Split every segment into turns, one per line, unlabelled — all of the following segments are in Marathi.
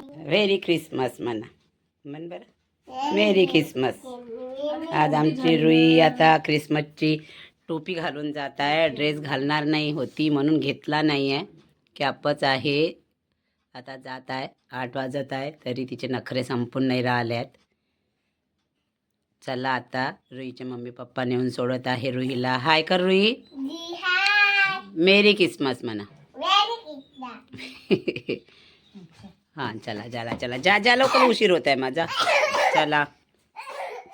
व्हेरी ख्रिसमस म्हणा. म्हण बरं, मेरी ख्रिसमस. आज आमची रुई आता ख्रिसमसची टोपी घालून जात आहे. ड्रेस घालणार नाही होती म्हणून घेतला नाही आहे. कॅपच आहे. आता जात आहे. 8 वाजत आहे तरी तिचे नखरे संपून नाही राहिले आहेत. चला आता रुईचे मम्मी पप्पा नेऊन सोडत आहे रुईला. हाय कर रुई. मेरी ख्रिसमस म्हणा. हां चला चला चला जा जा लवकर, उशीर होत आहे माझा. चला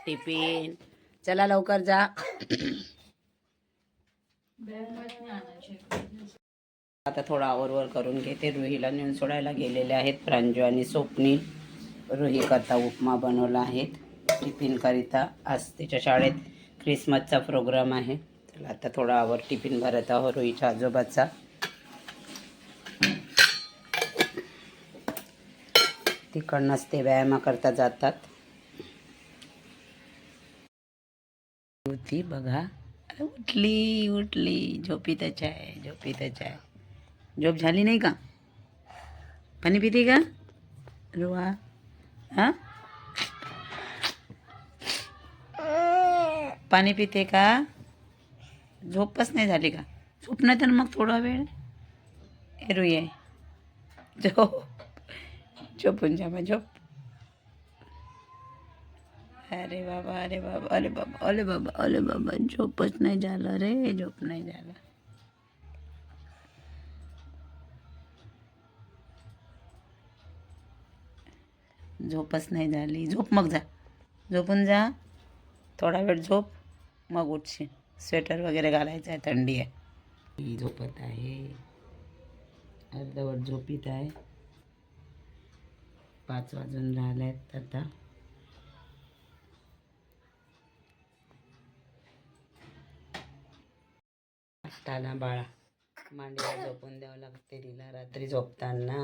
टिफिन, चला लवकर जा. आता थोडा आवरवर करून घेते. रुहीला नेऊन सोडायला गेलेले आहेत प्रांजू आणि स्वप्नील. रुही करता उपमा बनवला आहे टिफिन करिता. आज तिच्या शाळेत ख्रिसमसचा प्रोग्राम आहे. त्याला आता थोडा आवर टिफिन भरत आहो रुहीच्या आजोबाचा. तिकडनंच ते व्यायाम करता जातात. होती बघा, उठली उठली, झोपीतच आहे झोपीतच आहे. झोप झाली नाही का? पाणी पिते का रुवा? हां पाणी पिते का? झोपच नाही झाली का? झोप नाही तर मग थोडा वेळ रुई झोप. झोपून जा मग झोप. अरे बाबा अरे बाबा अरे बाबा अरे बाबा अरे बाबा, झोपच नाही झालं रे, झोप नाही झालं. झोपच नाही झाली. झोप मग जा, झोपून जा. थोडा वेळ झोप मग उठशील. स्वेटर वगैरे घालायचं आहे, थंडी आहे. ही झोपत आहे, अर्धवट झोपीत आहे. 5 वाजून राहिले आहेत आता. ताना बाळा, मांडीवर झोपून द्यावं लागते तिला रात्री झोपताना.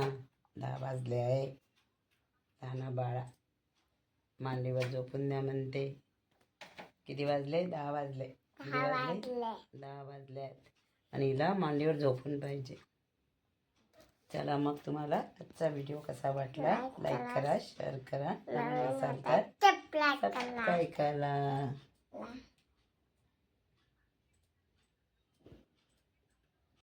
10 वाजले आहे. ताना बाळा मांडीवर झोपून द्या म्हणते. किती वाजले? 10 वाजले. 10 वाजले आहेत आणि हिला मांडीवर झोपून पाहिजे. चला मग, तुम्हाला आजचा व्हिडिओ कसा वाटला लाईक करा, शेअर करा, सबस्क्राईब करा.